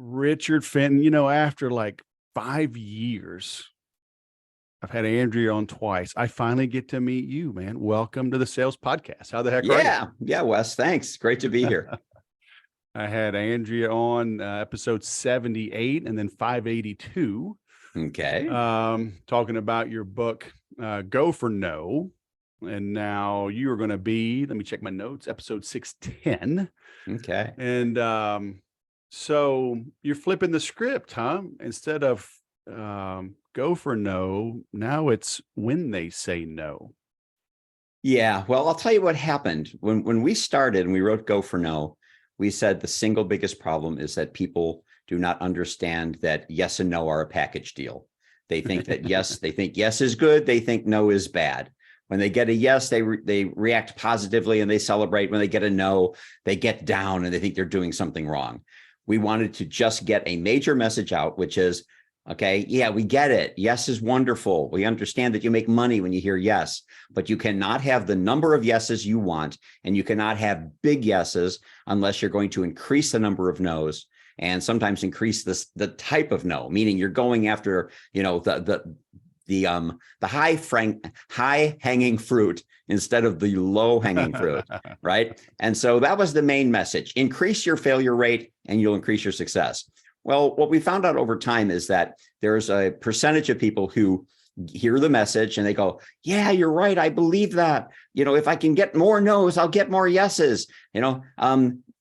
Richard Fenton, you know, after like 5 years, I've had Andrea on twice. I finally get to meet you, man. Welcome to the Sales Podcast. How the heck are you? Yeah, Wes, thanks. Great to be here. I had Andrea on episode 78 and then 582. Okay. Talking about your book, Go for No. And now you are going to be, let me check my notes, episode 610. Okay. And so you're flipping the script, huh? Instead of go for no, now it's when they say no. Yeah, well, I'll tell you what happened. When we started and we wrote Go for No, we said the single biggest problem is that people do not understand that yes and no are a package deal. They think that yes, they think yes is good. They think no is bad. When they get a yes, they react positively and they celebrate. When they get a no, they get down and they think they're doing something wrong. We wanted to just get a major message out, which is, okay, yeah, we get it. Yes is wonderful. We understand that you make money when you hear yes, but you cannot have the number of yeses you want, and you cannot have big yeses unless you're going to increase the number of no's and sometimes increase the type of no, meaning you're going after, you know, the high hanging fruit instead of the low hanging fruit, right? And so that was the main message. Increase your failure rate and you'll increase your success. Well, what we found out over time is that there's a percentage of people who hear the message and they go, yeah, you're right. I believe that. You know, if I can get more no's, I'll get more yeses. You know,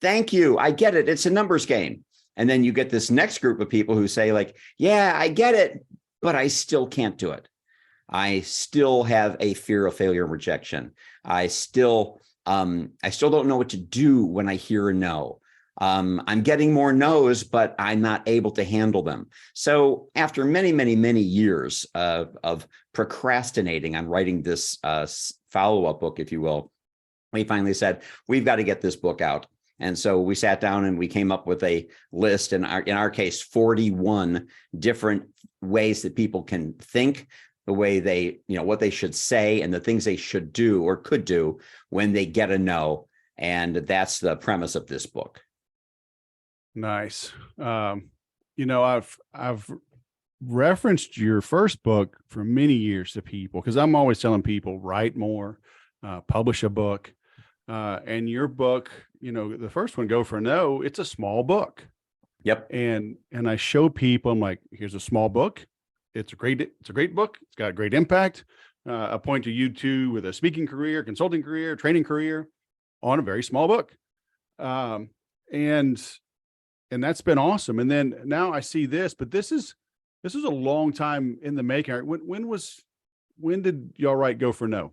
thank you. I get it. It's a numbers game. And then you get this next group of people who say like, yeah, I get it, but I still can't do it. I still have a fear of failure and rejection. I still don't know what to do when I hear a no. I'm getting more no's, but I'm not able to handle them. So after many, many, many years of procrastinating on writing this follow-up book, if you will, we finally said, we've got to get this book out. And so we sat down and we came up with a list, in our case, 41 different ways that people can think, the way they, you know, what they should say and the things they should do or could do when they get a no. And that's the premise of this book. Nice. You know, I've referenced your first book for many years to people because I'm always telling people write more, publish a book, and your book, you know, the first one, Go for No, it's a small book. Yep. And I show people, I'm like, here's a small book. It's a great book. It's got a great impact. I point to you two with a speaking career, consulting career, training career on a very small book. And that's been awesome. And then now I see this, but this is a long time in the making. When did y'all write Go for No?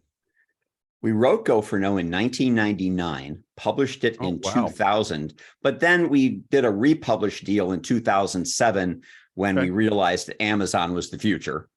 We wrote Go for No in 1999, published it in 2000, but then we did a republish deal in 2007 when we realized that Amazon was the future.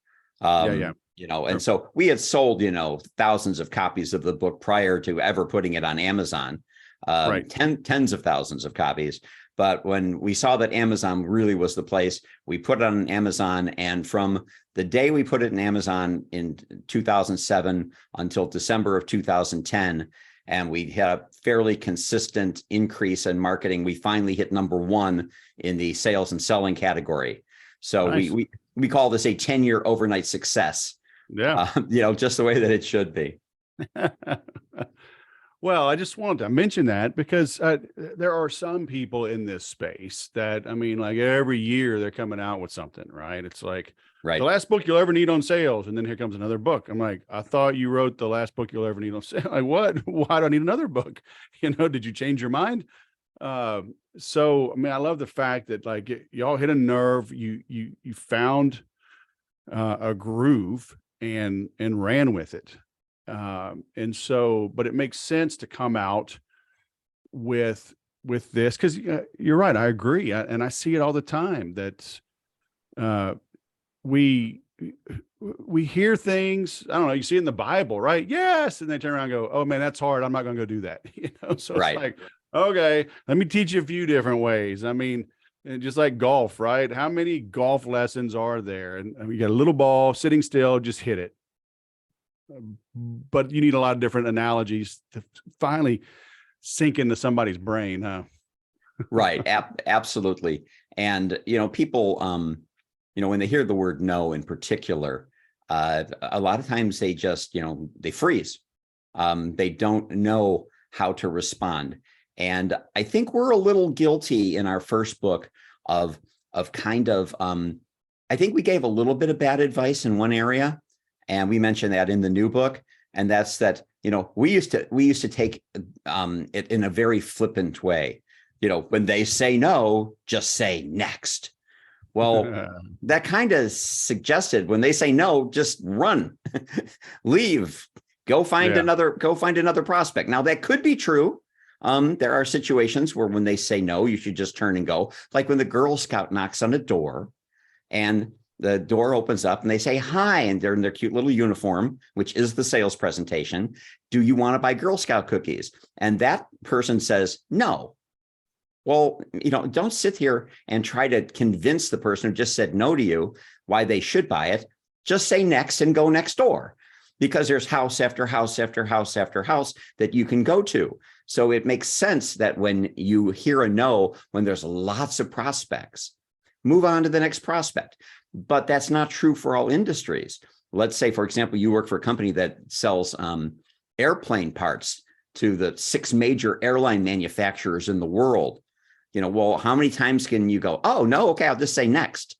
You know, and so we had sold, you know, thousands of copies of the book prior to ever putting it on Amazon, tens of thousands of copies. But when we saw that Amazon really was the place, we put it on Amazon. And from the day we put it in Amazon in 2007 until December of 2010, and we had a fairly consistent increase in marketing, we finally hit #1 in the sales and selling category. So nice. we call this a 10-year overnight success. Yeah. You know, just the way that it should be. Well, I just wanted to mention that because there are some people in this space that, I mean, like every year they're coming out with something, right? It's like the last book you'll ever need on sales. And then here comes another book. I'm like, I thought you wrote the last book you'll ever need on sales. Like, what? Why do I need another book? You know, did you change your mind? So, I mean, I love the fact that like y'all hit a nerve, you found a groove and ran with it. And so, but it makes sense to come out with this because you're right. I agree. And I see it all the time that we hear things. I don't know. You see it in the Bible, right? Yes. And they turn around and go, oh man, that's hard. I'm not going to go do that. You know? So it's like, okay, let me teach you a few different ways. I mean, just like golf, right? How many golf lessons are there? And you got a little ball sitting still, just hit it. But you need a lot of different analogies to finally sink into somebody's brain, huh? Right. Absolutely. And, people, when they hear the word no in particular, a lot of times they just, they freeze. They don't know how to respond. And I think we're a little guilty in our first book of kind of, I think we gave a little bit of bad advice in one area, and we mentioned that in the new book. And that's that, we used to take it in a very flippant way. When they say no, just say next. Well, that kind of suggested when they say no, just run, leave, go find another prospect. Now that could be true. There are situations where when they say no, you should just turn and go. Like when the Girl Scout knocks on a door and the door opens up and they say hi, and they're in their cute little uniform, which is the sales presentation. Do you want to buy Girl Scout cookies? And that person says no. Well, don't sit here and try to convince the person who just said no to you why they should buy it. Just say next and go next door, because there's house after house after house after house that you can go to. So it makes sense that when you hear a no, when there's lots of prospects, move on to the next prospect. But that's not true for all industries. Let's say, for example, you work for a company that sells airplane parts to the 6 major airline manufacturers in the world. Well, how many times can you go, oh, no, okay, I'll just say next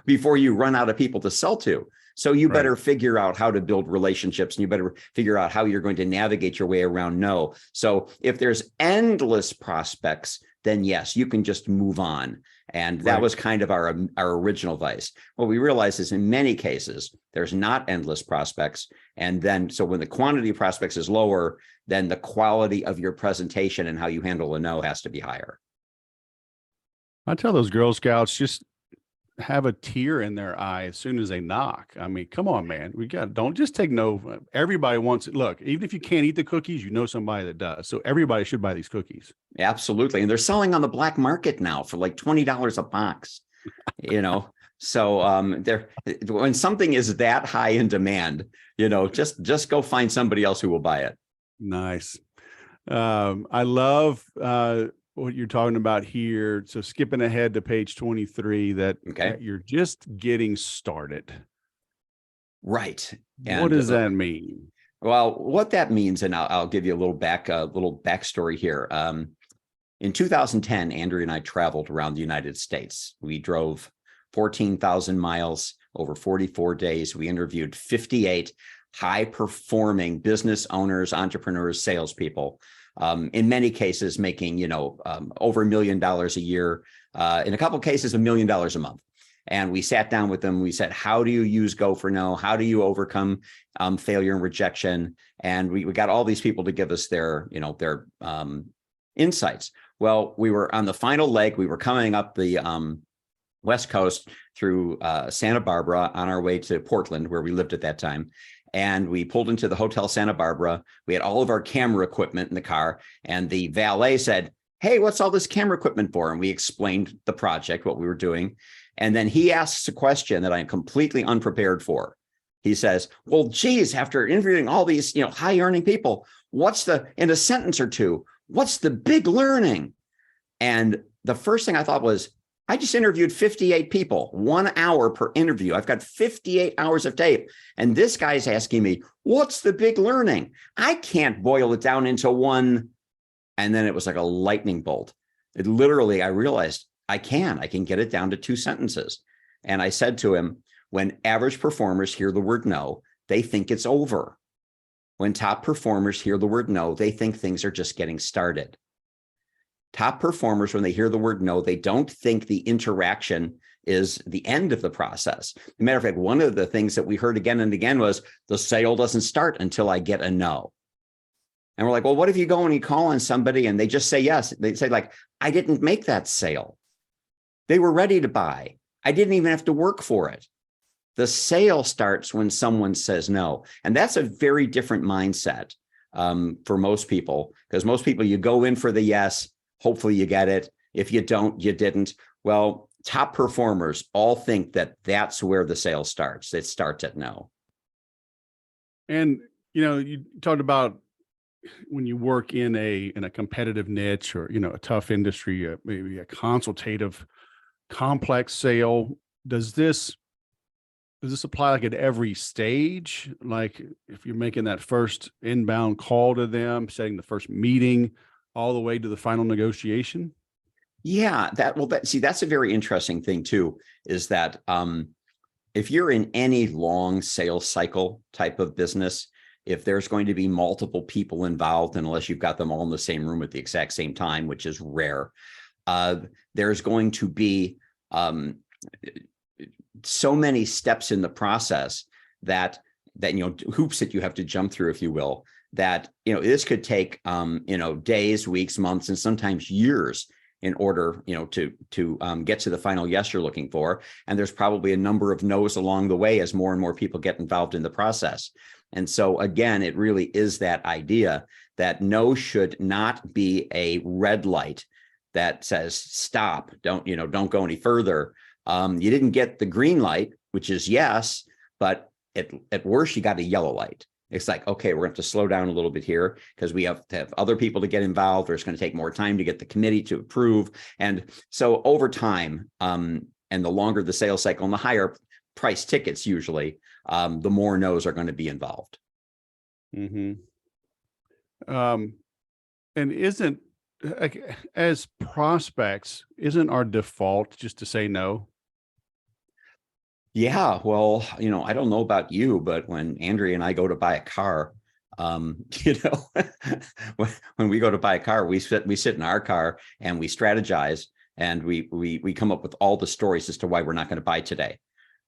before you run out of people to sell to? So you better figure out how to build relationships, and you better figure out how you're going to navigate your way around no. So if there's endless prospects, then yes, you can just move on. And that was kind of our original advice. What we realized is in many cases, there's not endless prospects. And then, so when the quantity of prospects is lower, then the quality of your presentation and how you handle a no has to be higher. I tell those Girl Scouts, just have a tear in their eye as soon as they knock. I mean, come on, man. Don't just take no. Everybody wants it. Look, even if you can't eat the cookies, somebody that does. So everybody should buy these cookies. Absolutely. And they're selling on the black market now for like $20 a box, So when something is that high in demand, just go find somebody else who will buy it. Nice. I love what you're talking about here. So skipping ahead to page 23, that you're just getting started. Right. And what does that mean? Well, what that means, and I'll give you a little backstory here. In 2010, Andrea and I traveled around the United States. We drove 14,000 miles over 44 days. We interviewed 58 high-performing business owners, entrepreneurs, salespeople. In many cases, making over $1 million a year. In a couple of cases, $1 million a month. And we sat down with them. We said, "How do you use Go for No? How do you overcome failure and rejection?" And we got all these people to give us their insights. Well, we were on the final leg. We were coming up the West Coast through Santa Barbara on our way to Portland, where we lived at that time. And we pulled into the Hotel Santa Barbara. We had all of our camera equipment in the car. And the valet said, "Hey, what's all this camera equipment for?" And we explained the project, what we were doing. And then he asks a question that I'm completely unprepared for. He says, "Well, geez, after interviewing all these, high earning people, in a sentence or two, what's the big learning?" And the first thing I thought was, I just interviewed 58 people, 1 hour per interview. I've got 58 hours of tape. And this guy's asking me, what's the big learning? I can't boil it down into one. And then it was like a lightning bolt. I realized I can get it down to 2 sentences. And I said to him, when average performers hear the word no, they think it's over. When top performers hear the word no, they think things are just getting started. Top performers, when they hear the word no, they don't think the interaction is the end of the process. As a matter of fact, one of the things that we heard again and again was, the sale doesn't start until I get a no. And we're like, well, what if you go and you call on somebody and they just say yes? They say like, I didn't make that sale. They were ready to buy. I didn't even have to work for it. The sale starts when someone says no. And that's a very different mindset for most people, because most people, you go in for the yes. Hopefully you get it. If you don't, you didn't. Well, top performers all think that that's where the sale starts. It starts at no. And, you talked about when you work in a competitive niche or, a tough industry, maybe a consultative complex sale, does this apply like at every stage? Like if you're making that first inbound call to them, setting the first meeting, all the way to the final negotiation? Yeah, that's a very interesting thing too, is that if you're in any long sales cycle type of business, if there's going to be multiple people involved, and unless you've got them all in the same room at the exact same time, which is rare, there's going to be so many steps in the process that hoops that you have to jump through, if you will, that this could take days, weeks, months, and sometimes years in order to get to the final yes you're looking for. And there's probably a number of no's along the way as more and more people get involved in the process. And so again, it really is that idea that no should not be a red light that says stop, don't go any further. You didn't get the green light, which is yes, but at worst you got a yellow light. It's like, okay, we're going to have to slow down a little bit here because we have to have other people to get involved, or it's going to take more time to get the committee to approve. And so over time, and the longer the sales cycle and the higher price tickets, usually, the more no's are going to be involved. Mm-hmm. And isn't, like, as prospects, isn't our default just to say no? Yeah, well, I don't know about you, but when Andrea and I go to buy a car, when we go to buy a car, we sit in our car and we strategize, and we come up with all the stories as to why we're not going to buy today.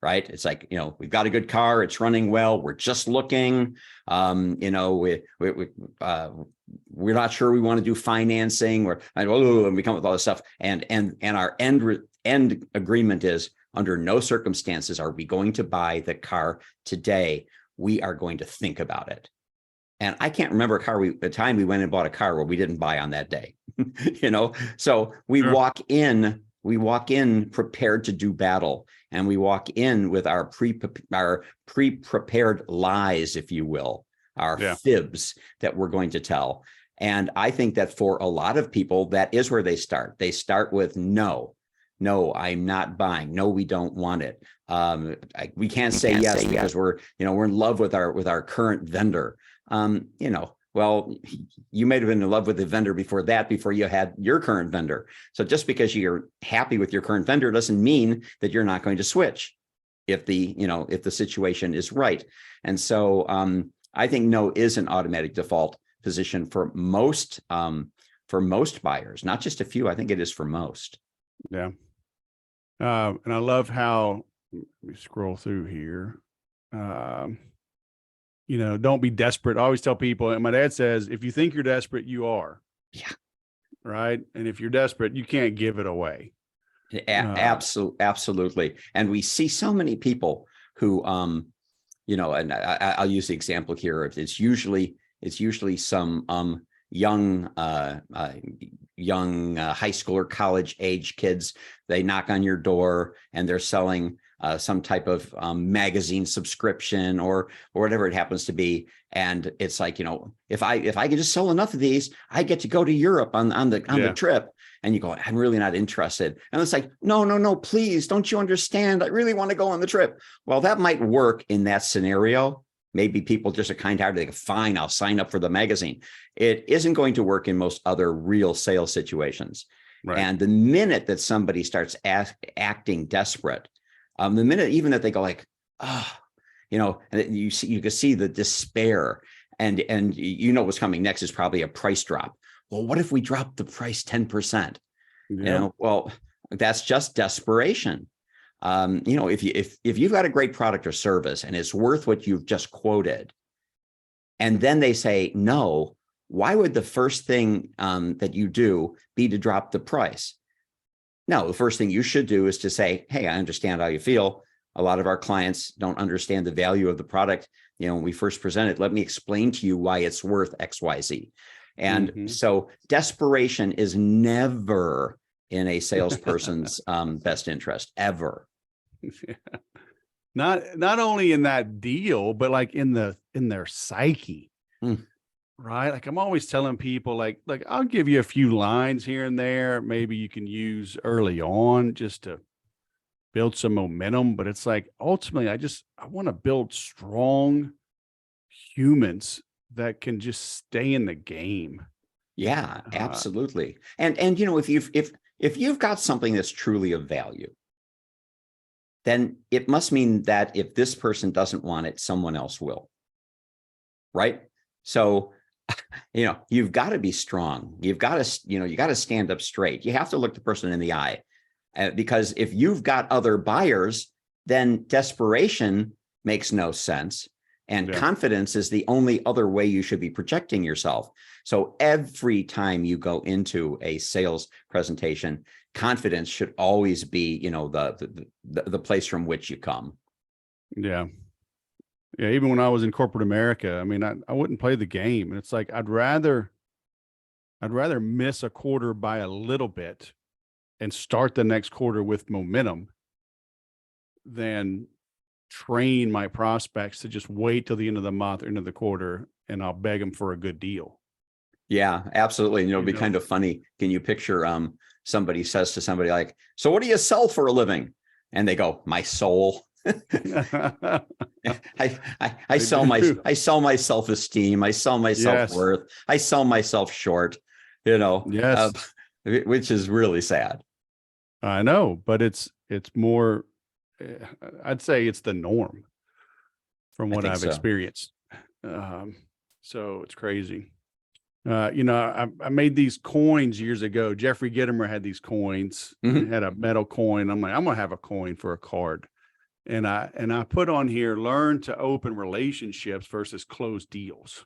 Right? It's like, we've got a good car, it's running well, we're just looking, we're not sure we want to do financing, and we come up with all this stuff, and our end agreement is, under no circumstances are we going to buy the car today. We are going to think about it. And I can't remember the time we went and bought a car where we didn't buy on that day. So we Sure. We walk in prepared to do battle, and we walk in with our pre-prepared lies, if you will, our fibs that we're going to tell. And I think that for a lot of people, that is where they start. They start with no, I'm not buying. No, we don't want it. We can't say yes because we're in love with our current vendor. Well, you might have been in love with the vendor before you had your current vendor. So just because you're happy with your current vendor doesn't mean that you're not going to switch if the situation is right. And so I think no is an automatic default position for most buyers, not just a few. I think it is for most. Yeah. And I love how, let me scroll through here. Don't be desperate. I always tell people, and my dad says, if you think you're desperate, you are. Yeah. Right. And if you're desperate, you can't give it away. Absolutely. And we see so many people who, and I'll use the example here. It's usually some young high school or college age kids. They knock on your door and they're selling some type of magazine subscription or whatever it happens to be. And it's like, if I can just sell enough of these, I get to go to Europe on the trip. And you go, I'm really not interested. And it's like, no, please, don't you understand? I really want to go on the trip. Well, that might work in that scenario. Maybe people just are kind-hearted. They go, fine, I'll sign up for the magazine. It isn't going to work in most other real sales situations. Right. And the minute that somebody starts acting desperate, the minute even that they go like, and you can see the despair, and what's coming next is probably a price drop. Well, what if we drop the price 10%? Yeah. Well, that's just desperation. If you've got a great product or service and it's worth what you've just quoted, and then they say no, why would the first thing that you do be to drop the price? No, the first thing you should do is to say, hey, I understand how you feel. A lot of our clients don't understand the value of the product. When we first present it, let me explain to you why it's worth X, Y, Z. And so desperation is never in a salesperson's best interest, ever. Yeah. Not only in that deal, but like in their psyche. Right. Like I'm always telling people, like I'll give you a few lines here and there, maybe you can use early on just to build some momentum, but it's like, ultimately, I want to build strong humans that can just stay in the game. Yeah, absolutely. And you know, if you've got something that's truly of value, then it must mean that if this person doesn't want it, someone else will. Right? So, you know, you've got to be strong. You've got to, you know, you got to stand up straight. You have to look the person in the eye, because if you've got other buyers, then desperation makes no sense. And confidence is the only other way you should be projecting yourself. So every time you go into a sales presentation, confidence should always be, you know, the place from which you come. Yeah. Yeah. Even when I was in corporate America, I mean, I wouldn't play the game. And it's like, I'd rather miss a quarter by a little bit and start the next quarter with momentum than train my prospects to just wait till the end of the month or end of the quarter, and I'll beg them for a good deal. Yeah, absolutely. You know, it'd be kind of funny. Can you picture somebody says to somebody like, so what do you sell for a living? And they go, my soul. I sell my self-esteem. I sell my self-worth. I sell myself short, you know, which is really sad. I know, but it's more, I'd say it's the norm from what I've experienced. So it's crazy. You know, I made these coins years ago. Jeffrey Gitomer had these coins. He had a metal coin. I'm like, I'm going to have a coin for a card. And I put on here, learn to open relationships versus close deals.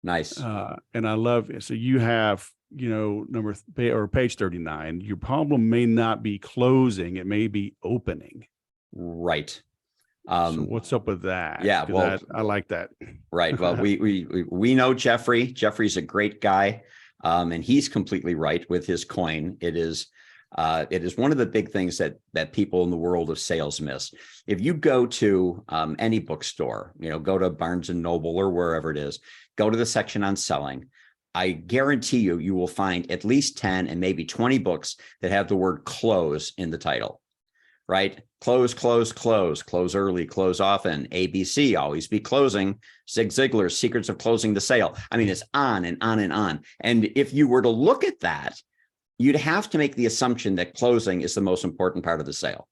Nice. And I love it. So you have, you know, page 39, your problem may not be closing. It may be opening. Right. So what's up with that? Yeah, well, I like that. Right. Well, we know Jeffrey. Jeffrey's a great guy, and he's completely right with his coin. It is one of the big things that people in the world of sales miss. If you go to any bookstore, you know, go to Barnes and Noble or wherever it is, go to the section on selling. I guarantee you will find at least 10 and maybe 20 books that have the word close in the title. Right? Close, close, close, close early, close often, ABC, always be closing, Zig Ziglar's Secrets of Closing the Sale. I mean, it's on and on and on. And if you were to look at that, you'd have to make the assumption that closing is the most important part of the sale.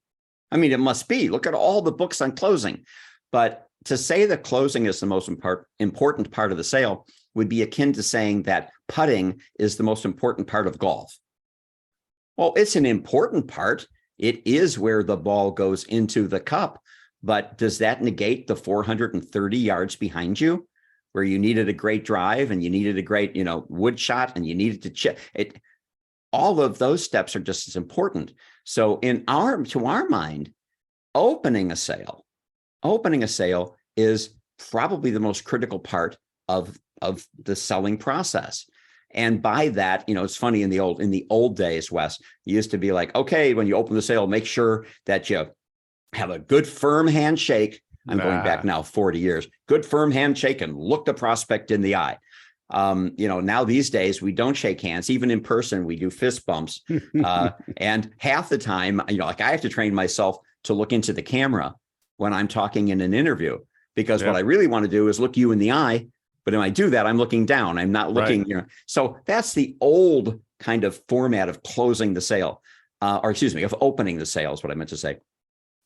I mean, it must be. Look at all the books on closing. But to say that closing is the most important part of the sale would be akin to saying that putting is the most important part of golf. Well, it's an important part. It is where the ball goes into the cup, but does that negate the 430 yards behind you where you needed a great drive and you needed a great, you know, wood shot and you needed to chip it? All of those steps are just as important. So to our mind, opening a sale is probably the most critical part of the selling process. And by that, you know, it's funny, in the old days, Wes, you used to be like, okay, when you open the sale, make sure that you have a good firm handshake. I'm going back now 40 years, good firm handshake, and look the prospect in the eye. You know, now these days we don't shake hands, even in person, we do fist bumps. And half the time, you know, like I have to train myself to look into the camera when I'm talking in an interview, because what I really want to do is look you in the eye. But when I do that, I'm looking down. I'm not looking, you know. So that's the old kind of format of closing the sale, or excuse me, of opening the sale is what I meant to say.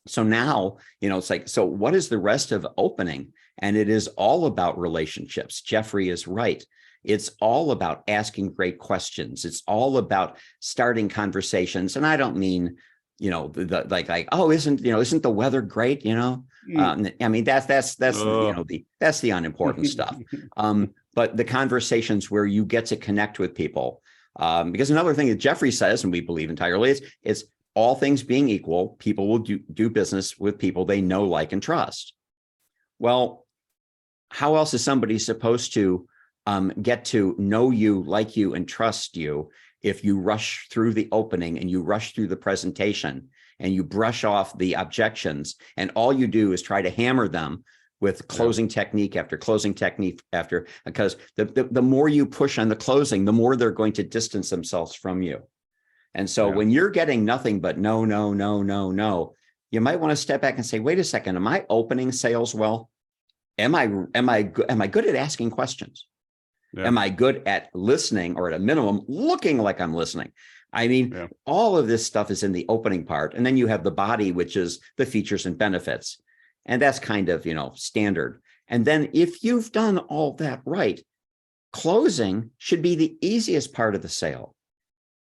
So now, you know, it's like, so what is the rest of opening? And it is all about relationships. Jeffrey is right. It's all about asking great questions. It's all about starting conversations. And I don't mean, you know, like, oh, isn't the weather great? You know, I mean, that's you know, that's the unimportant stuff. But the conversations where you get to connect with people, because another thing that Jeffrey says, and we believe entirely, is all things being equal, people will do business with people they know, like, and trust. Well, how else is somebody supposed to get to know you, like you, and trust you if you rush through the opening and you rush through the presentation and you brush off the objections, and all you do is try to hammer them with closing technique after closing technique after, because the more you push on the closing, the more they're going to distance themselves from you. And so when you're getting nothing but no, no, no, no, no, you might want to step back and say, wait a second, am I opening sales well? Am I good at asking questions? Yeah. Am I good at listening, or at a minimum, looking like I'm listening? I mean, all of this stuff is in the opening part. And then you have the body, which is the features and benefits. And that's kind of, standard. And then if you've done all that right, closing should be the easiest part of the sale.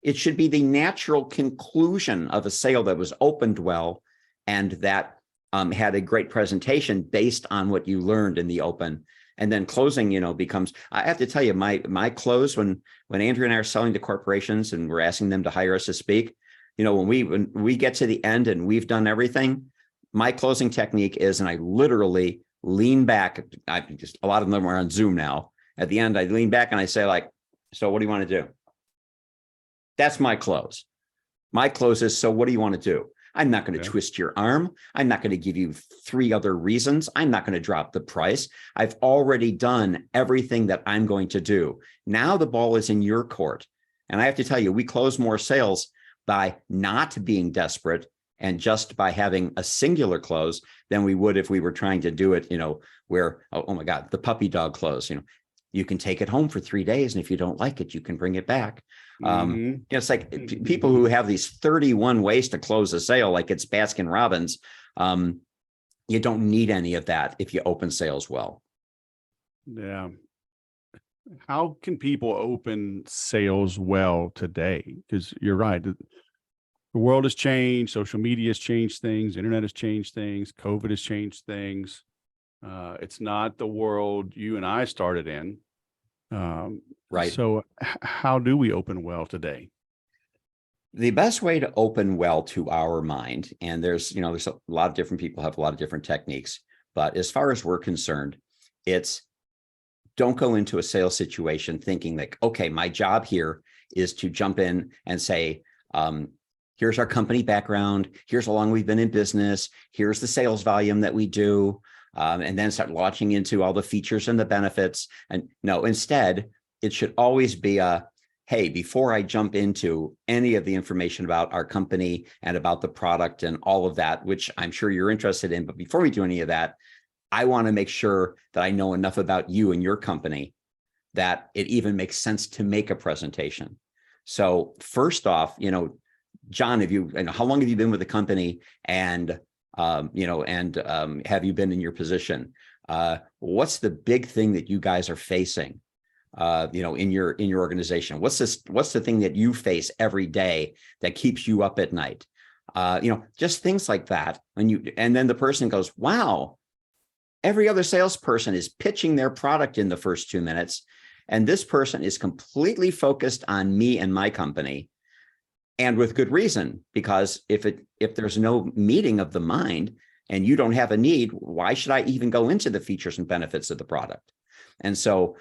It should be the natural conclusion of a sale that was opened well and that had a great presentation based on what you learned in the open. And then closing, becomes, I have to tell you, my close when Andrew and I are selling to corporations and we're asking them to hire us to speak, when we get to the end and we've done everything, my closing technique is, and I literally lean back. A lot of them are on Zoom now. At the end, I lean back and I say, like, so what do you want to do? That's my close. My close is, so what do you want to do? I'm not going to twist your arm. I'm not going to give you 3 other reasons. I'm not going to drop the price. I've already done everything that I'm going to do. Now the ball is in your court. And I have to tell you, we close more sales by not being desperate and just by having a singular close than we would if we were trying to do it, where, oh my God, the puppy dog close, you can take it home for 3 days. And if you don't like it, you can bring it back. It's like people who have these 31 ways to close a sale, like it's Baskin Robbins. You don't need any of that if you open sales well. Yeah. How can people open sales well today? Because you're right. The world has changed. Social media has changed things. Internet has changed things. COVID has changed things. It's not the world you and I started in. Right. So how do we open well today? The best way to open well to our mind, and there's a lot of different people have a lot of different techniques, but as far as we're concerned, it's don't go into a sales situation thinking like, okay, my job here is to jump in and say, here's our company background, here's how long we've been in business, here's the sales volume that we do. And then start launching into all the features and the benefits. And no, instead, it should always be hey, before I jump into any of the information about our company and about the product and all of that, which I'm sure you're interested in, but before we do any of that, I want to make sure that I know enough about you and your company that it even makes sense to make a presentation. So first off, John, how long have you been with the company? And have you been in your position? What's the big thing that you guys are facing, in your organization? What's the thing that you face every day that keeps you up at night? Just things like that. And then the person goes, wow, every other salesperson is pitching their product in the first 2 minutes. And this person is completely focused on me and my company. And with good reason, because if there's no meeting of the mind and you don't have a need, why should I even go into the features and benefits of the product? And so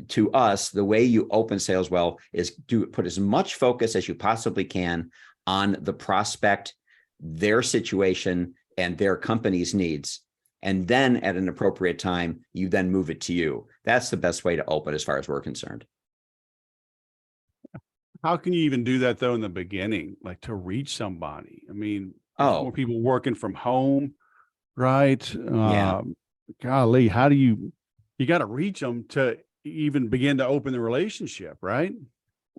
to us, the way you open sales well is to put as much focus as you possibly can on the prospect, their situation, and their company's needs. And then at an appropriate time, you then move it to you. That's the best way to open as far as we're concerned. How can you even do that though in the beginning, like to reach somebody? I mean, more people working from home, right? Golly, how do you got to reach them to even begin to open the relationship, right?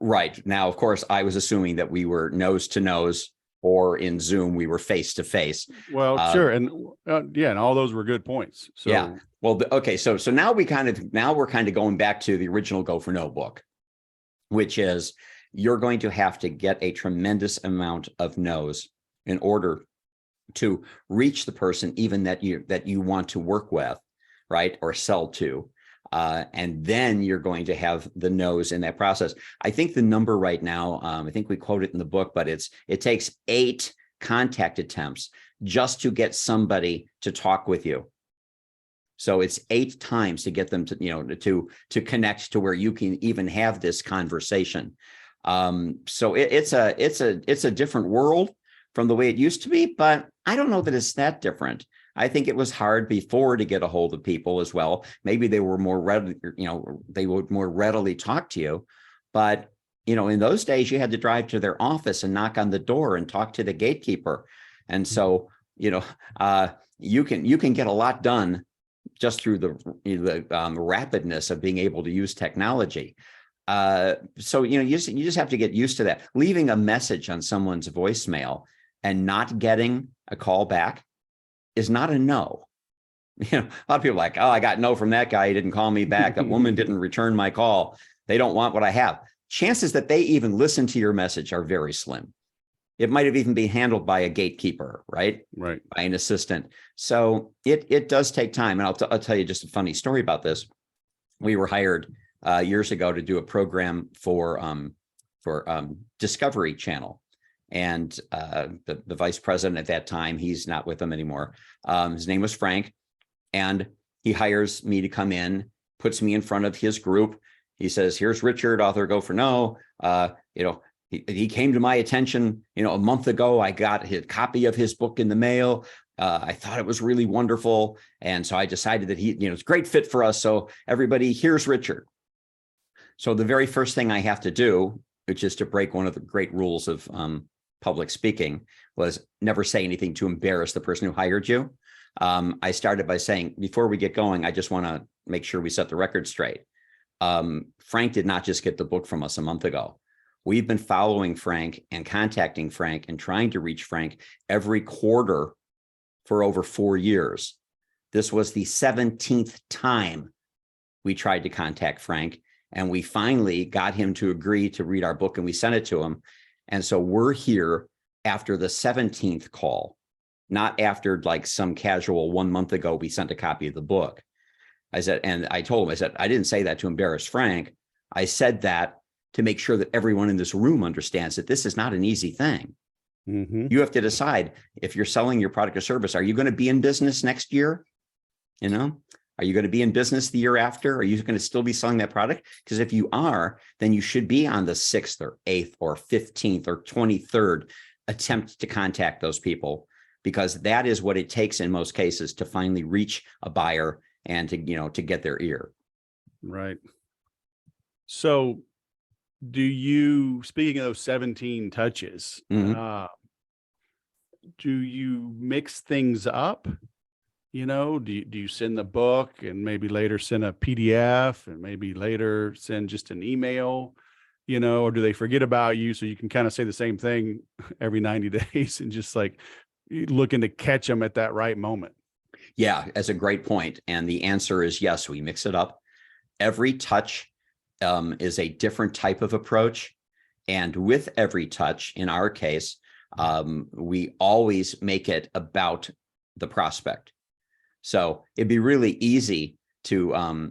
Right. Now, of course, I was assuming that we were nose to nose, or in Zoom, we were face to face. Well, sure. And and all those were good points. So yeah. Well, okay. So now we're kind of going back to the original Go for No book, which is you're going to have to get a tremendous amount of no's in order to reach the person even that you want to work with, right, or sell to. And then you're going to have the no's in that process. I think the number right now, I think we quote it in the book, but it takes 8 contact attempts just to get somebody to talk with you. So it's 8 times to get them to connect to where you can even have this conversation. So it's a different world from the way it used to be, but I don't know that it's that different. I think it was hard before to get a hold of people as well. Maybe they were more ready, they would more readily talk to you, but in those days, you had to drive to their office and knock on the door and talk to the gatekeeper. And so, you can get a lot done just through the rapidness of being able to use technology. So, you just have to get used to that. Leaving a message on someone's voicemail and not getting a call back is not a no. A lot of people are like, oh, I got no from that guy. He didn't call me back. That woman didn't return my call. They don't want what I have. Chances that they even listen to your message are very slim. It might have even been handled by a gatekeeper, right? Right. By an assistant. So it does take time. And I'll tell you just a funny story about this. We were hired years ago to do a program for Discovery Channel. And the vice president at that time, he's not with them anymore. His name was Frank. And he hires me to come in, puts me in front of his group. He says, here's Richard, author of Go for No. He came to my attention, a month ago. I got a copy of his book in the mail. I thought it was really wonderful. And so I decided that it's a great fit for us. So everybody, here's Richard. So the very first thing I have to do, which is to break one of the great rules of public speaking, was never say anything to embarrass the person who hired you. I started by saying, before we get going, I just want to make sure we set the record straight. Frank did not just get the book from us a month ago. We've been following Frank and contacting Frank and trying to reach Frank every quarter for over 4 years. This was the 17th time we tried to contact Frank, and we finally got him to agree to read our book, and we sent it to him. And so we're here after the 17th call, not after like some casual 1 month ago, we sent a copy of the book. I told him, I didn't say that to embarrass Frank. I said that to make sure that everyone in this room understands that this is not an easy thing. Mm-hmm. You have to decide if you're selling your product or service, are you going to be in business next year? Are you going to be in business the year after? Are you going to still be selling that product? Because if you are, then you should be on the 6th or 8th or 15th or 23rd attempt to contact those people, because that is what it takes in most cases to finally reach a buyer and to get their ear. Right. So speaking of those 17 touches, mm-hmm. Do you mix things up? Do you send the book and maybe later send a PDF and maybe later send just an email, or do they forget about you so you can kind of say the same thing every 90 days and just like looking to catch them at that right moment? Yeah, that's a great point. And the answer is yes, we mix it up. Every touch is a different type of approach. And with every touch, in our case, we always make it about the prospect. So it'd be really easy to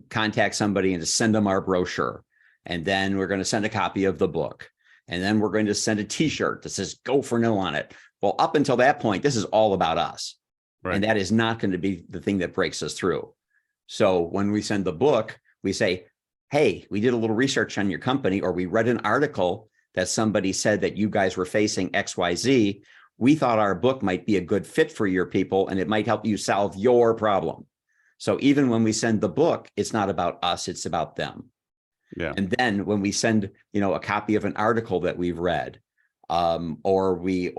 contact somebody and to send them our brochure. And then we're going to send a copy of the book. And then we're going to send a t-shirt that says Go for No on it. Well, up until that point, this is all about us. Right. And that is not going to be the thing that breaks us through. So when we send the book, we say, hey, we did a little research on your company, or we read an article that somebody said that you guys were facing XYZ. We thought our book might be a good fit for your people, and it might help you solve your problem. So even when we send the book, it's not about us, it's about them. Yeah. And then when we send, a copy of an article that we've read, we'll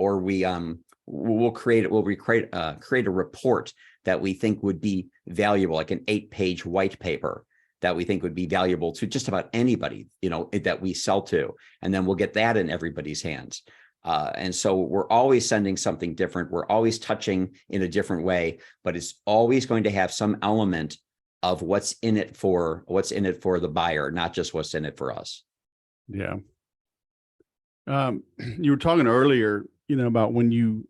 create a report that we think would be valuable, like an 8-page white paper that we think would be valuable to just about anybody, that we sell to. And then we'll get that in everybody's hands. And so we're always sending something different. We're always touching in a different way, but it's always going to have some element of what's in it for the buyer, not just what's in it for us. Yeah. You were talking earlier, about when you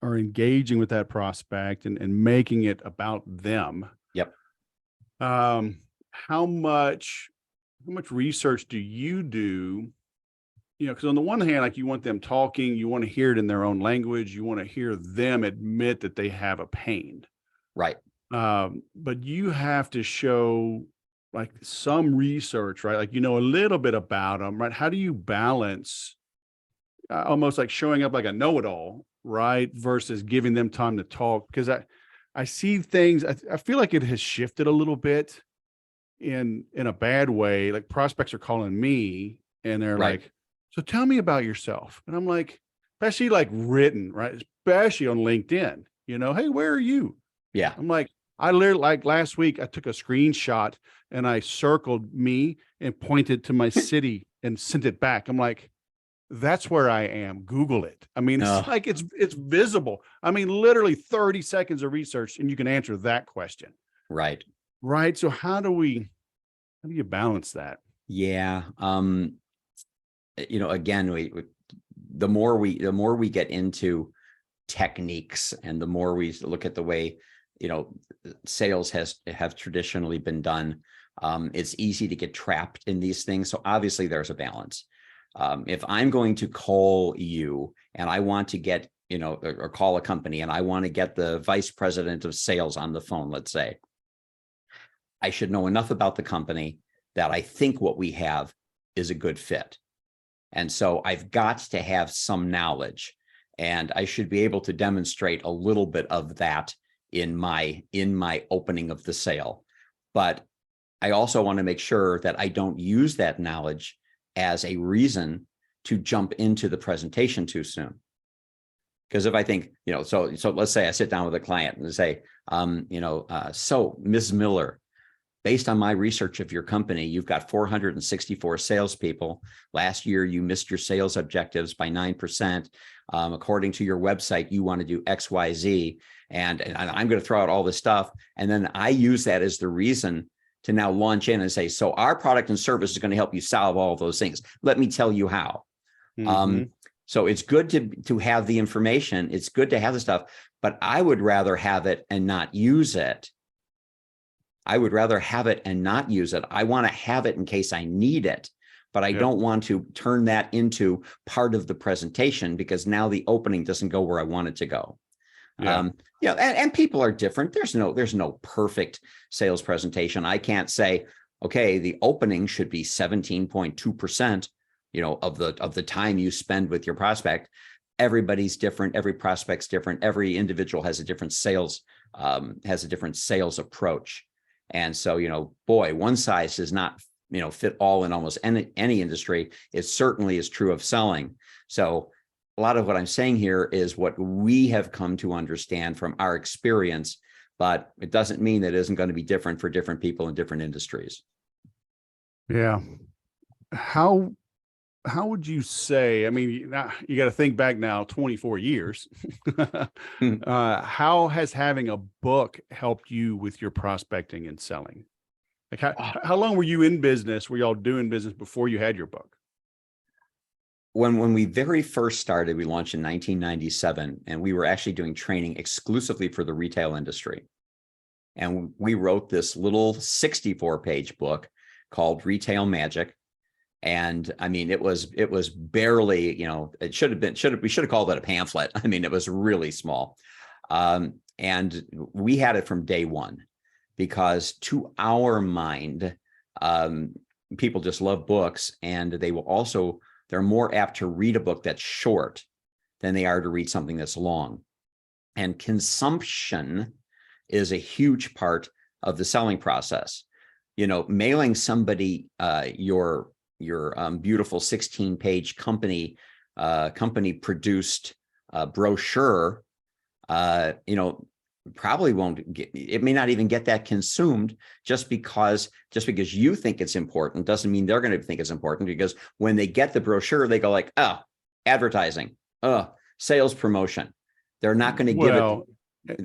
are engaging with that prospect and making it about them. Yep. How much research do you do? Because on the one hand, like, you want them talking, you want to hear it in their own language, you want to hear them admit that they have a pain. Right. But you have to show like some research, right? Like, a little bit about them, right? How do you balance almost like showing up like a know-it-all, right? Versus giving them time to talk? Because I see things, I feel like it has shifted a little bit in a bad way. Like prospects are calling me and they're Right. like, so tell me about yourself. And I'm like, especially like written, right? Especially on LinkedIn, hey, where are you? Yeah. I'm like, I literally, like last week, I took a screenshot and I circled me and pointed to my city and sent it back. I'm like, that's where I am. Google it. I mean, it's like, it's visible. I mean, literally 30 seconds of research and you can answer that question. Right. Right. So how do you balance that? Yeah. Again, the more we get into techniques and the more we look at the way, sales have traditionally been done, it's easy to get trapped in these things. So obviously there's a balance. If I'm going to call you and I want to get, or call a company and I want to get the vice president of sales on the phone, let's say, I should know enough about the company that I think what we have is a good fit. And so I've got to have some knowledge, and I should be able to demonstrate a little bit of that in my opening of the sale. But I also want to make sure that I don't use that knowledge as a reason to jump into the presentation too soon. Because if I think, so let's say I sit down with a client and say, so Ms. Miller, based on my research of your company, you've got 464 salespeople. Last year, you missed your sales objectives by 9%. According to your website, you want to do X, Y, Z. And I'm going to throw out all this stuff. And then I use that as the reason to now launch in and say, so our product and service is going to help you solve all of those things. Let me tell you how. Mm-hmm. So it's good to have the information. It's good to have the stuff, but I would rather have it and not use it. I would rather have it and not use it. I want to have it in case I need it, but I don't want to turn that into part of the presentation because now the opening doesn't go where I want it to go. Yeah. And people are different. There's no perfect sales presentation. I can't say, okay, the opening should be 17.2%, of the time you spend with your prospect. Everybody's different. Every prospect's different. Every individual has a different sales approach. And so, one size does not, fit all in almost any industry. It certainly is true of selling. So a lot of what I'm saying here is what we have come to understand from our experience, but it doesn't mean that it isn't going to be different for different people in different industries. Yeah. How would you say, I mean, you got to think back now, 24 years. How has having a book helped you with your prospecting and selling? Like how long were you in business? Were y'all doing business before you had your book? When we very first started, we launched in 1997, and we were actually doing training exclusively for the retail industry. And we wrote this little 64-page book called Retail Magic. And I mean, it was barely, we should have called it a pamphlet. I mean, it was really small. And we had it from day one because to our mind, people just love books, and they're more apt to read a book that's short than they are to read something that's long. And consumption is a huge part of the selling process. Mailing somebody your beautiful 16-page company produced brochure, probably won't get, it may not even get that consumed just because you think it's important doesn't mean they're going to think it's important, because when they get the brochure, they go like, oh, advertising, sales promotion. They're not going to give it.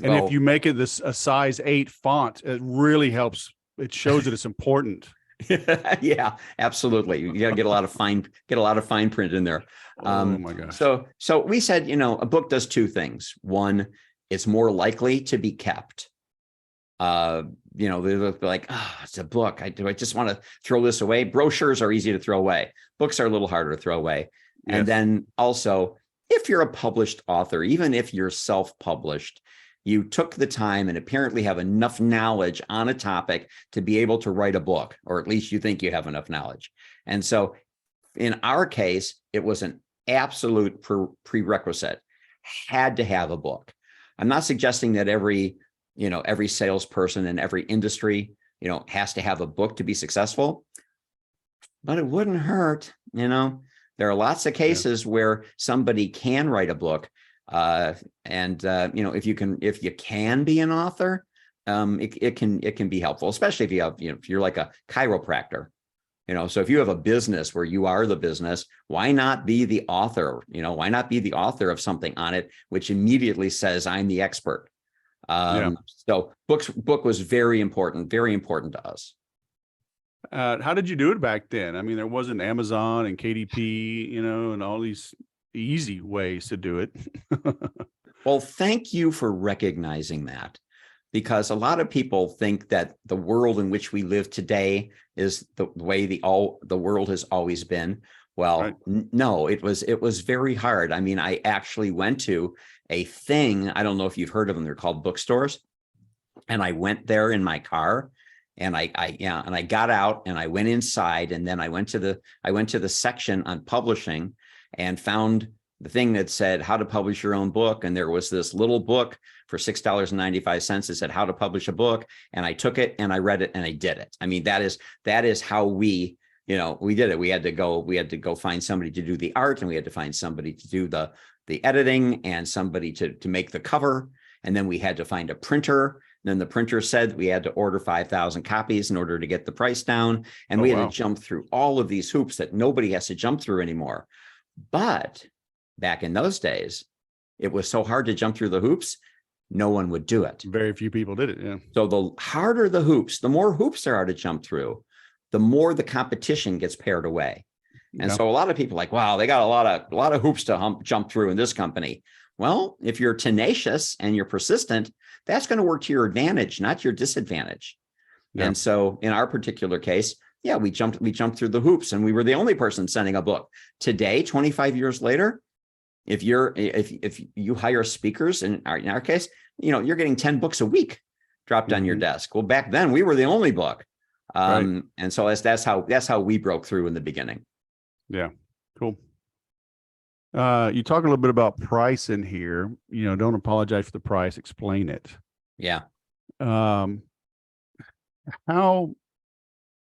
And if you make it a size 8 font, it really helps. It shows that it's important. Yeah, absolutely. You got to get a lot of fine print in there. Oh my gosh. So we said, a book does two things. One, it's more likely to be kept. They look like, it's a book. Do I just want to throw this away? Brochures are easy to throw away. Books are a little harder to throw away. Yes. And then also, if you're a published author, even if you're self-published, you took the time and apparently have enough knowledge on a topic to be able to write a book, or at least you think you have enough knowledge. And so in our case, it was an absolute prerequisite, had to have a book. I'm not suggesting that every salesperson in every industry has to have a book to be successful, but it wouldn't hurt. There are lots of cases where somebody can write a book. If you can be an author, it can be helpful, especially if you have, if you're like a chiropractor. So if you have a business where you are the business, why not be the author? Why not be the author of something on it, which immediately says I'm the expert? So book was very important to us. How did you do it back then? I mean, there wasn't Amazon and KDP, and all these easy ways to do it. Well, thank you for recognizing that, because a lot of people think that the world in which we live today is the way the world has always been. Well, right. No, it was very hard. I mean, I actually went to a thing. I don't know if you've heard of them. They're called bookstores. And I went there in my car, and I got out and I went inside, and then I went to the section on publishing and found the thing that said how to publish your own book. And there was this little book for $6.95. It said how to publish a book. And I took it and I read it and I did it. I mean, that is how we did it. We had to go find somebody to do the art, and we had to find somebody to do the editing, and somebody to make the cover. And then we had to find a printer. Then the printer said we had to order 5,000 copies in order to get the price down. And we had to jump through all of these hoops that nobody has to jump through anymore. But back in those days, it was so hard to jump through the hoops, no one would do it. Very few people did it. Yeah. So the harder the hoops, the more hoops there are to jump through, the more the competition gets pared away. And so a lot of people are like, wow, they got a lot of hoops to jump through in this company. Well, if you're tenacious and you're persistent, that's going to work to your advantage, not your disadvantage. Yeah. And so in our particular case, we jumped through the hoops, and we were the only person sending a book. Today, 25 years later, if you hire speakers, in our case, you're getting 10 books a week dropped on your desk. Well, back then we were the only book. Right. And so that's how we broke through in the beginning. Yeah. Cool. You talk a little bit about price in here, don't apologize for the price, explain it. Yeah. How,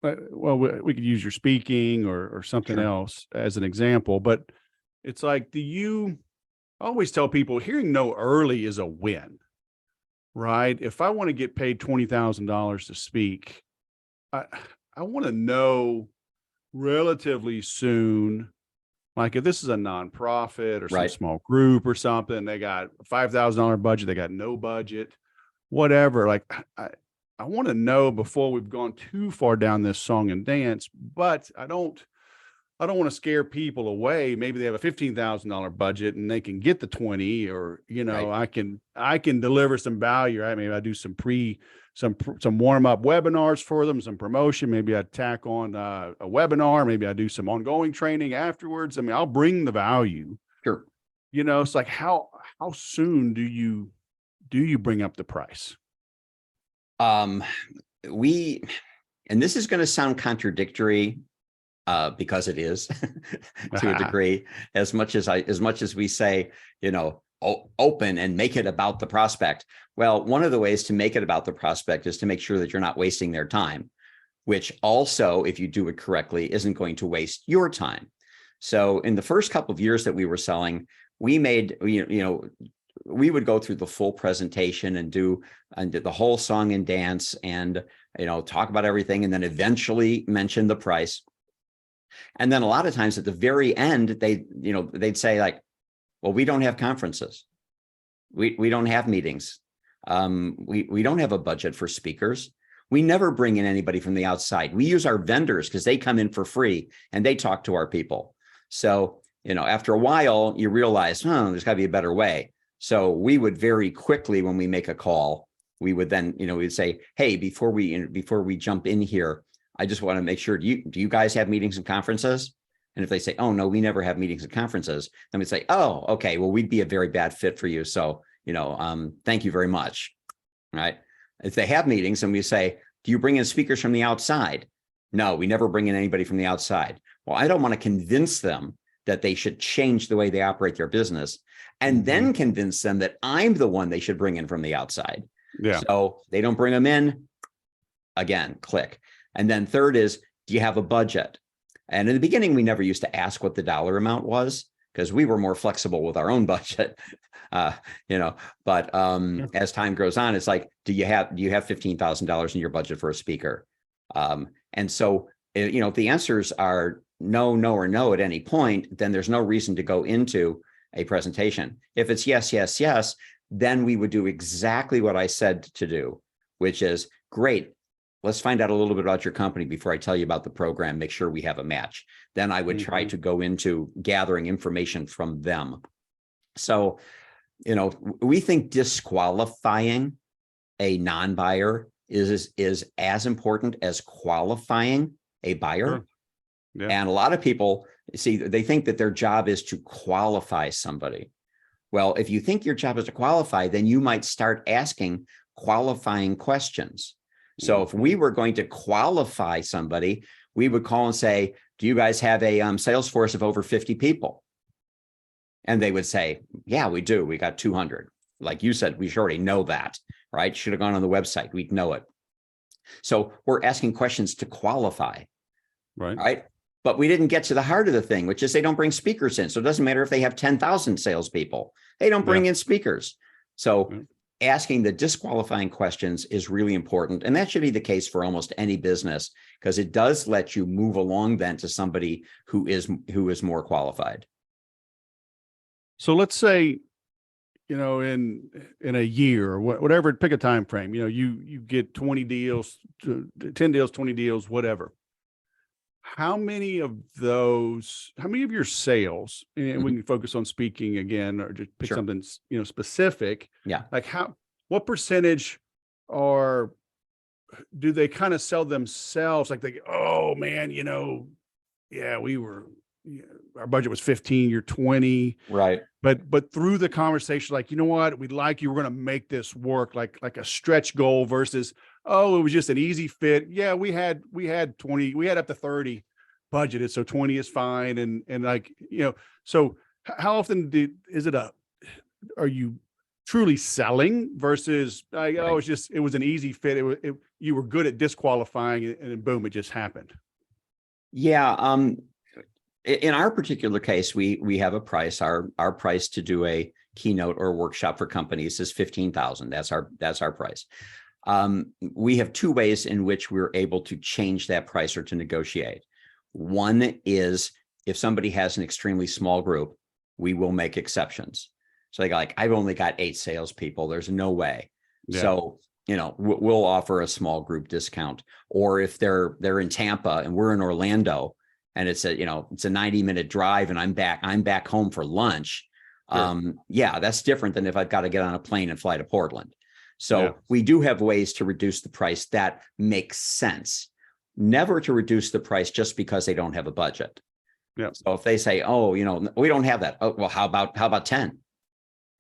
well, we could use your speaking or something else as an example, but it's like, I always tell people hearing no early is a win, right? If I want to get paid $20,000 to speak, I want to know relatively soon, like if this is a nonprofit or some small group or something, they got a $5,000 budget, they got no budget, whatever. Like I want to know before we've gone too far down this song and dance, but I don't want to scare people away. Maybe they have a $15,000 budget and they can get the 20, or, I can deliver some value, right? Maybe I do some warm up webinars for them, some promotion. Maybe I tack on a webinar. Maybe I do some ongoing training afterwards. I mean, I'll bring the value. Sure. It's like, how soon do you bring up the price? And this is going to sound contradictory, because it is to a degree, as much as we say, open and make it about the prospect. Well, one of the ways to make it about the prospect is to make sure that you're not wasting their time, which also, if you do it correctly, isn't going to waste your time. So in the first couple of years that we were selling, we made, we would go through the full presentation and do the whole song and dance and, talk about everything, and then eventually mention the price. And then a lot of times at the very end, they'd say like, well, we don't have conferences. We don't have meetings. We don't have a budget for speakers. We never bring in anybody from the outside. We use our vendors because they come in for free and they talk to our people. So, after a while, you realize, there's got to be a better way. So we would very quickly, when we make a call, we would then, we'd say, hey, before we jump in here, I just want to make sure, do you guys have meetings and conferences? And if they say, oh, no, we never have meetings and conferences, then we'd say, oh, okay, well, we'd be a very bad fit for you. So, thank you very much. Right. If they have meetings and we say, do you bring in speakers from the outside? No, we never bring in anybody from the outside. Well, I don't want to convince them that they should change the way they operate their business and then convince them that I'm the one they should bring in from the outside. Yeah. So they don't bring them in. Again, click. And then third is, do you have a budget? And in the beginning, we never used to ask what the dollar amount was because we were more flexible with our own budget. But as time goes on, it's like, do you have $15,000 in your budget for a speaker? And so, if the answers are no, no, or no at any point, then there's no reason to go into a presentation. If it's yes, yes, yes, then we would do exactly what I said to do, which is great. Let's find out a little bit about your company before I tell you about the program, make sure we have a match. Then I would try to go into gathering information from them. So, we think disqualifying a non-buyer is as important as qualifying a buyer. Sure. Yeah. And a lot of people, they think that their job is to qualify somebody. Well, if you think your job is to qualify, then you might start asking qualifying questions. So if we were going to qualify somebody, we would call and say, do you guys have a sales force of over 50 people? And they would say, yeah, we do. We got 200. Like you said, we should already know that, right? Should have gone on the website. We'd know it. So we're asking questions to qualify, right? But we didn't get to the heart of the thing, which is they don't bring speakers in. So it doesn't matter if they have 10,000 salespeople. They don't bring in speakers. So asking the disqualifying questions is really important. And that should be the case for almost any business, because it does let you move along then to somebody who is more qualified. So let's say, in a year or whatever, pick a time frame, you get 20 deals, 10 deals, 20 deals, whatever. How many of your sales, and we can focus on speaking again, or just pick something, specific. Yeah. Like what percentage do they kind of sell themselves? Like oh man, our budget was 15, you're 20. Right. But through the conversation, like, what, we're going to make this work, like a stretch goal versus, oh, it was just an easy fit. Yeah, we had 20, we had up to 30 budgeted, so 20 is fine. And like, so how often are you truly selling versus like, oh, it was an easy fit. You were good at disqualifying and then boom, it just happened. Yeah. In our particular case, we have a price. Our price to do a keynote or workshop for companies is $15,000. That's our price. We have two ways in which we're able to change that price or to negotiate. One is if somebody has an extremely small group, we will make exceptions. So they go like, I've only got 8 salespeople. There's no way. Yeah. So, we'll offer a small group discount. Or if they're in Tampa and we're in Orlando, and it's a 90-minute drive and I'm back home for lunch. Sure. Yeah, that's different than if I've got to get on a plane and fly to Portland. So we do have ways to reduce the price that makes sense. Never to reduce the price just because they don't have a budget. Yeah. So if they say, oh, we don't have that. Oh, well, how about 10?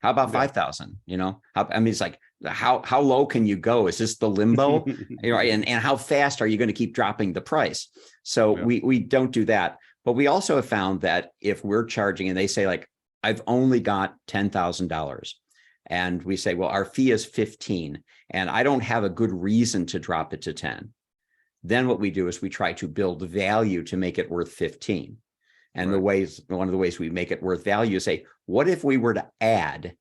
How about 5,000? It's like, how low can you go? Is this the limbo? And how fast are you going to keep dropping the price? So we don't do that. But we also have found that if we're charging and they say like, I've only got $10,000, and we say, well, our fee is 15 and I don't have a good reason to drop it to 10. Then what we do is we try to build value to make it worth 15. And one of the ways we make it worth value is say, what if we were to add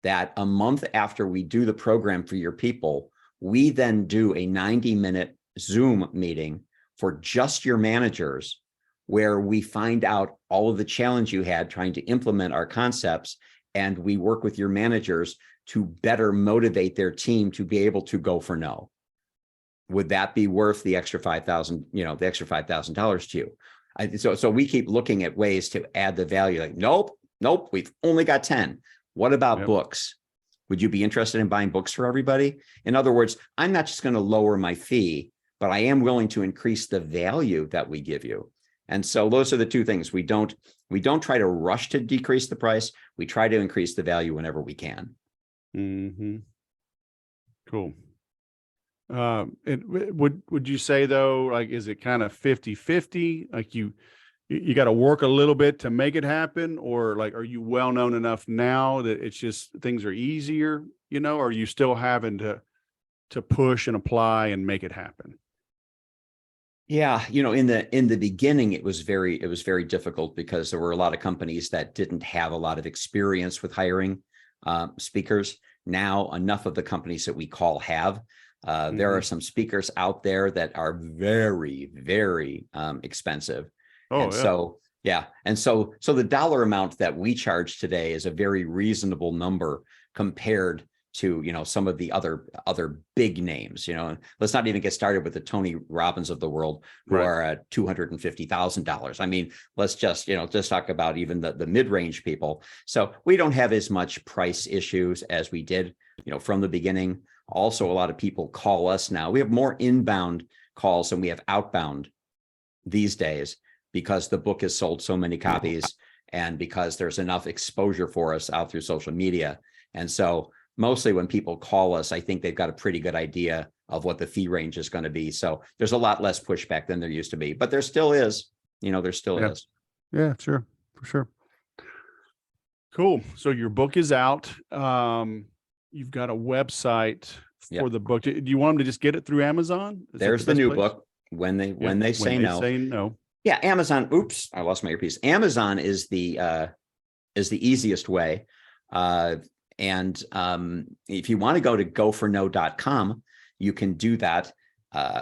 that a month after we do the program for your people, we then do a 90-minute Zoom meeting for just your managers, where we find out all of the challenge you had trying to implement our concepts, and we work with your managers to better motivate their team to be able to go for no. Would that be worth the extra $5,000, the extra $5,000 to you? So we keep looking at ways to add the value. Like, nope, we've only got 10. What about books? Would you be interested in buying books for everybody? In other words, I'm not just going to lower my fee, but I am willing to increase the value that we give you. And so those are the two things. We don't try to rush to decrease the price. We try to increase the value whenever we can. Mm-hmm. Cool. Would you say though, like, is it kind of 50-50? Like you got to work a little bit to make it happen, or like, are you well known enough now that it's just things are easier, or are you still having to push and apply and make it happen? Yeah, in the beginning, it was very difficult because there were a lot of companies that didn't have a lot of experience with hiring speakers. Now, enough of the companies that we call have. There are some speakers out there that are very, very expensive. Oh, and so the dollar amount that we charge today is a very reasonable number compared to some of the other big names. Let's not even get started with the Tony Robbins of the world, who are at $250,000. I mean, let's just talk about even the mid-range people. So we don't have as much price issues as we did from the beginning. Also, a lot of people call us now. We have more inbound calls than we have outbound these days, because the book has sold so many copies and because there's enough exposure for us out through social media. And so mostly when people call us, I think they've got a pretty good idea of what the fee range is going to be. So there's a lot less pushback than there used to be, but there still is. There still is. Yeah, sure, for sure. Cool. So your book is out. You've got a website for the book. Do you want them to just get it through Amazon? There's the new book. When they say no. Yeah, Amazon. Oops, I lost my earpiece. Amazon is the easiest way. And if you want to go to goforno.com, you can do that.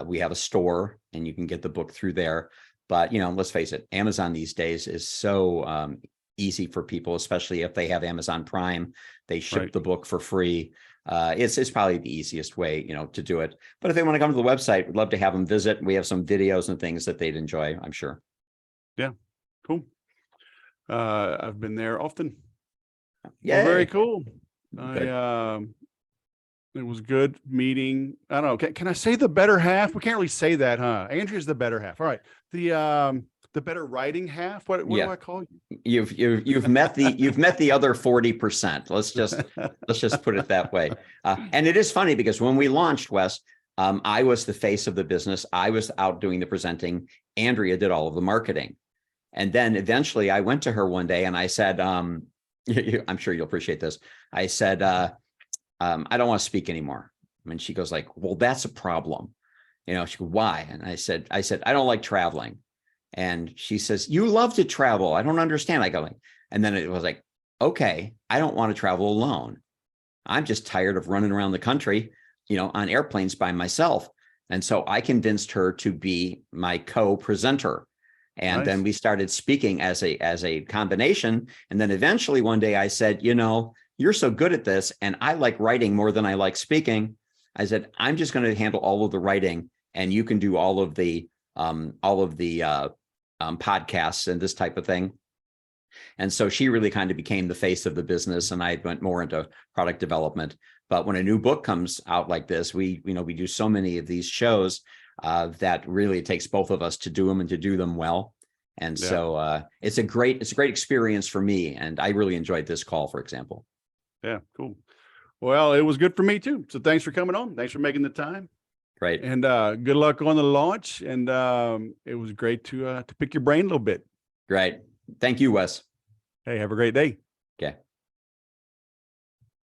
We have a store and you can get the book through there. But, let's face it, Amazon these days is so easy for people, especially if they have Amazon Prime. They ship the book for free. It's probably the easiest way, to do it. But if they want to come to the website, we'd love to have them visit. We have some videos and things that they'd enjoy, I'm sure. Yeah, cool. I've been there often. Yeah, very cool. It was good meeting. I don't know. Can I say the better half? We can't really say that, huh? Andrea's the better half. All right. The better writing half. What do I call you? You've met the other 40%. Let's just put it that way. And it is funny because when we launched, Wes, I was the face of the business. I was out doing the presenting. Andrea did all of the marketing. And then eventually I went to her one day and I said, I'm sure you'll appreciate this. I said, I don't want to speak anymore. And she goes like, well, that's a problem. She goes, why? And I said, I don't like traveling. And she says, you love to travel. I don't understand. I go, and then it was like, okay, I don't want to travel alone. I'm just tired of running around the country, on airplanes by myself. And so I convinced her to be my co-presenter. And then we started speaking as a combination. And then eventually one day I said, you're so good at this, and I like writing more than I like speaking. I said, I'm just going to handle all of the writing, and you can do all of the podcasts and this type of thing. And so she really kind of became the face of the business, and I went more into product development. But when a new book comes out like this, we do so many of these shows that really it takes both of us to do them and to do them well. And so it's a great experience for me. And I really enjoyed this call, for example. Yeah, cool. Well, it was good for me too. So thanks for coming on. Thanks for making the time. Right. And good luck on the launch. And it was great to pick your brain a little bit. Great. Thank you, Wes. Hey, have a great day. Okay.